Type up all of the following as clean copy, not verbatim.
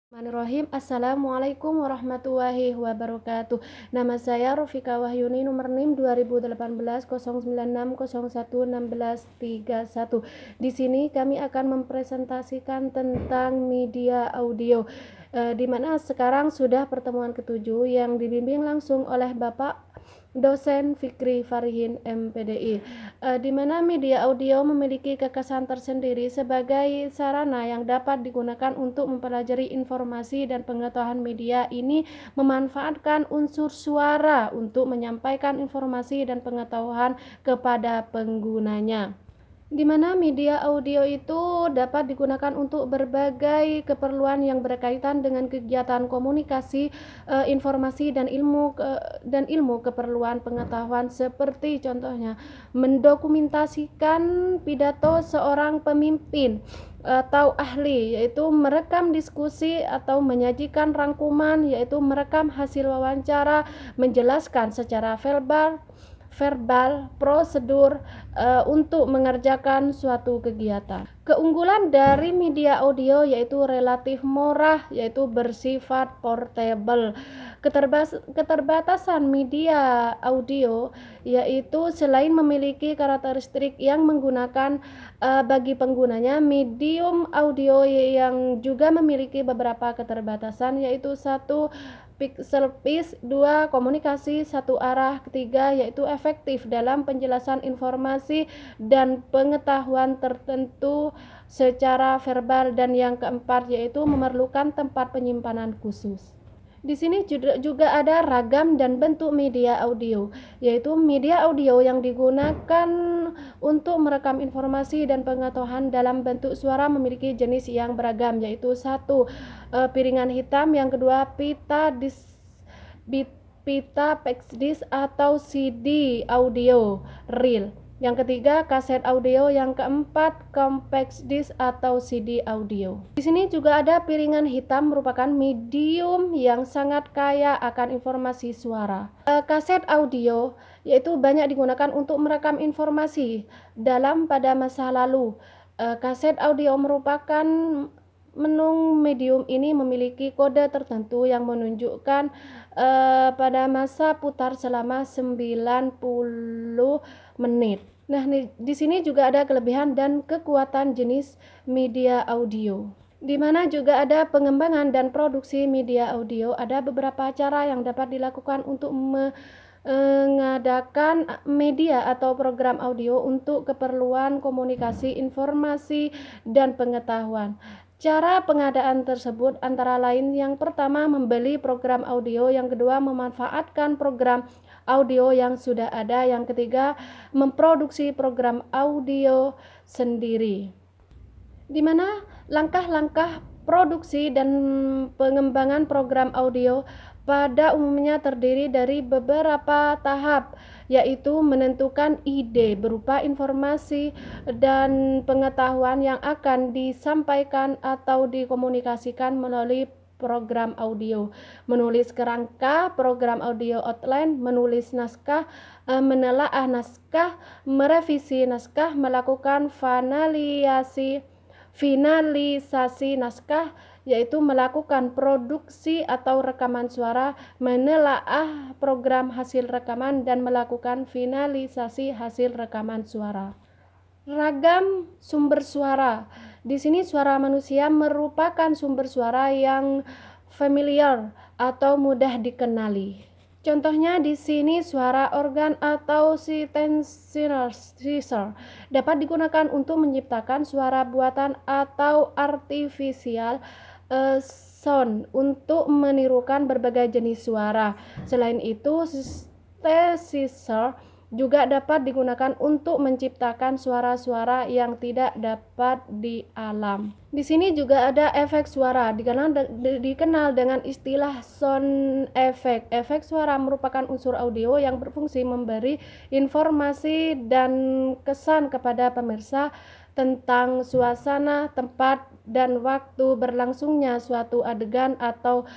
Bismillahirrahmanirrahim. Assalamualaikum warahmatullahi wabarakatuh. Nama saya Rofika Wahyuni, nomor NIM 2018 096 01 16 31. Di sini kami akan mempresentasikan tentang media audio, di mana sekarang sudah pertemuan ketujuh yang dibimbing langsung oleh Bapak dosen Fikri Farihin MPDI, di mana media audio memiliki kekhasan tersendiri sebagai sarana yang dapat digunakan untuk mempelajari informasi, dan pengetahuan media ini memanfaatkan unsur suara untuk menyampaikan informasi dan pengetahuan kepada penggunanya, di mana media audio itu dapat digunakan untuk berbagai keperluan yang berkaitan dengan kegiatan komunikasi, informasi dan ilmu keperluan pengetahuan, seperti contohnya mendokumentasikan pidato seorang pemimpin atau ahli, yaitu merekam diskusi, atau menyajikan rangkuman, yaitu merekam hasil wawancara, menjelaskan secara verbal prosedur untuk mengerjakan suatu kegiatan. Keunggulan dari media audio yaitu relatif murah, yaitu bersifat portable. Keterbatasan media audio yaitu selain memiliki karakteristik yang menggunakan bagi penggunanya, medium audio yang juga memiliki beberapa keterbatasan, yaitu satu, pixel pitch, 2, komunikasi satu arah, ketiga, yaitu efektif dalam penjelasan informasi dan pengetahuan tertentu secara verbal, dan yang keempat yaitu memerlukan tempat penyimpanan khusus. Di sini juga ada ragam dan bentuk media audio, yaitu media audio yang digunakan untuk merekam informasi dan pengetahuan dalam bentuk suara memiliki jenis yang beragam, yaitu satu, piringan hitam, yang kedua pita PaxDisc atau CD audio reel, yang ketiga kaset audio, yang keempat compact disc atau CD audio. Di sini juga ada piringan hitam, merupakan medium yang sangat kaya akan informasi suara. Kaset audio yaitu banyak digunakan untuk merekam informasi pada masa lalu. Kaset audio merupakan medium ini memiliki kode tertentu yang menunjukkan pada masa putar selama 90 menit. Nah, di sini juga ada kelebihan dan kekuatan jenis media audio, di mana juga ada pengembangan dan produksi media audio. Ada beberapa cara yang dapat dilakukan untuk mengadakan media atau program audio untuk keperluan komunikasi, informasi, dan pengetahuan. Cara pengadaan tersebut antara lain, yang pertama membeli program audio, yang kedua memanfaatkan program audio yang sudah ada, yang ketiga memproduksi program audio sendiri, di mana langkah-langkah produksi dan pengembangan program audio pada umumnya terdiri dari beberapa tahap, yaitu menentukan ide berupa informasi dan pengetahuan yang akan disampaikan atau dikomunikasikan melalui program audio, menulis kerangka program audio outline, menulis naskah, menelaah naskah, merevisi naskah, melakukan finalisasi naskah, yaitu melakukan produksi atau rekaman suara, menelaah program hasil rekaman, dan melakukan finalisasi hasil rekaman suara. Ragam sumber suara. Di sini suara manusia merupakan sumber suara yang familiar atau mudah dikenali. Contohnya di sini suara organ atau synthesizer dapat digunakan untuk menciptakan suara buatan atau artificial sound untuk menirukan berbagai jenis suara. Selain itu, synthesizer juga dapat digunakan untuk menciptakan suara-suara yang tidak dapat di alam. Di sini juga ada efek suara, dikenal dengan istilah sound effect. Efek suara merupakan unsur audio yang berfungsi memberi informasi dan kesan kepada pemirsa tentang suasana, tempat, dan waktu berlangsungnya suatu adegan atau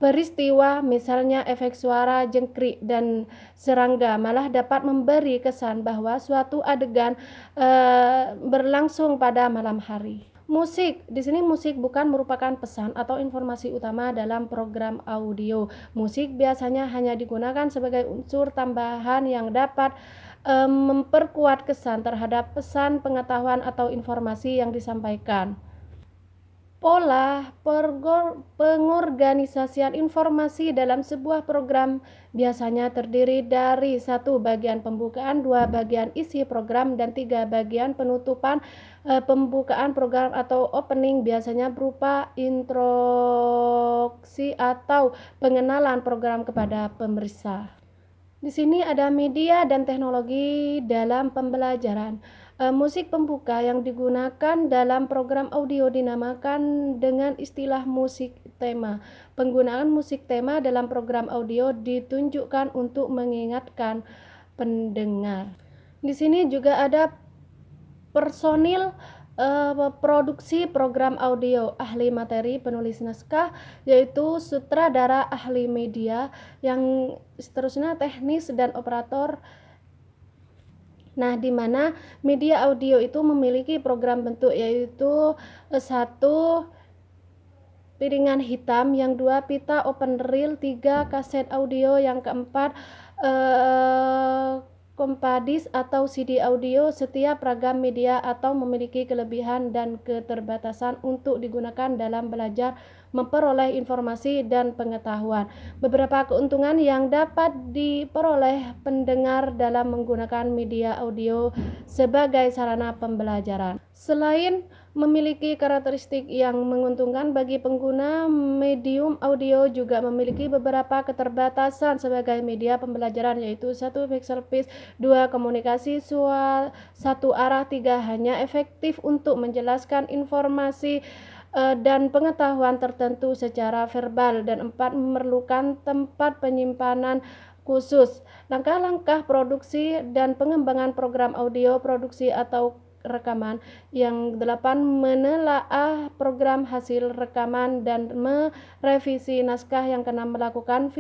peristiwa. Misalnya efek suara jengkrik dan serangga malah dapat memberi kesan bahwa suatu adegan berlangsung pada malam hari. Musik, di sini musik bukan merupakan pesan atau informasi utama dalam program audio. Musik biasanya hanya digunakan sebagai unsur tambahan yang dapat memperkuat kesan terhadap pesan, pengetahuan, atau informasi yang disampaikan. Pola pengorganisasian informasi dalam sebuah program biasanya terdiri dari 1 bagian pembukaan, 2 bagian isi program, dan 3 bagian penutupan. Pembukaan program atau opening biasanya berupa introduksi atau pengenalan program kepada pemirsa. Di sini ada media dan teknologi dalam pembelajaran. Musik pembuka yang digunakan dalam program audio dinamakan dengan istilah musik tema. Penggunaan musik tema dalam program audio ditunjukkan untuk mengingatkan pendengar. Di sini juga ada personil produksi program audio, ahli materi, penulis naskah, yaitu sutradara, ahli media, yang seterusnya teknis dan operator. Nah, di mana media audio itu memiliki program bentuk, yaitu 1 piringan hitam, yang 2 pita open reel, 3 kaset audio, yang keempat kompadis atau CD audio. Setiap ragam media atau memiliki kelebihan dan keterbatasan untuk digunakan dalam belajar, memperoleh informasi dan pengetahuan. Beberapa keuntungan yang dapat diperoleh pendengar dalam menggunakan media audio sebagai sarana pembelajaran. Selain memiliki karakteristik yang menguntungkan bagi pengguna, medium audio juga memiliki beberapa keterbatasan sebagai media pembelajaran, yaitu 1 pixel pitch, 2 komunikasi satu arah, 3 hanya efektif untuk menjelaskan informasi dan pengetahuan tertentu secara verbal, dan 4 memerlukan tempat penyimpanan khusus. Langkah-langkah produksi dan pengembangan program audio produksi atau rekaman. Yang 8 menelaah program hasil rekaman dan merevisi naskah. Yang ke-6 melakukan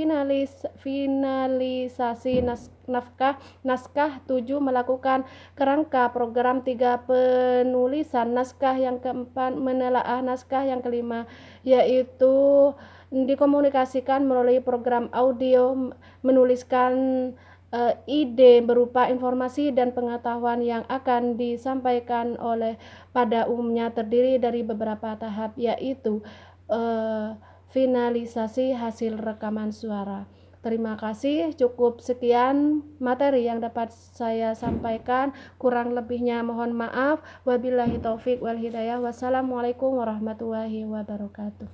finalisasi naskah. 7 melakukan kerangka program. 3 penulisan naskah. Yang ke-4 menelaah naskah. Yang ke-5 yaitu dikomunikasikan melalui program audio, menuliskan ide berupa informasi dan pengetahuan yang akan disampaikan oleh pada umumnya terdiri dari beberapa tahap, yaitu finalisasi hasil rekaman suara. Terima kasih, cukup sekian materi yang dapat saya sampaikan. Kurang lebihnya mohon maaf. Wabillahi taufik wal hidayah. Wassalamualaikum warahmatullahi wabarakatuh.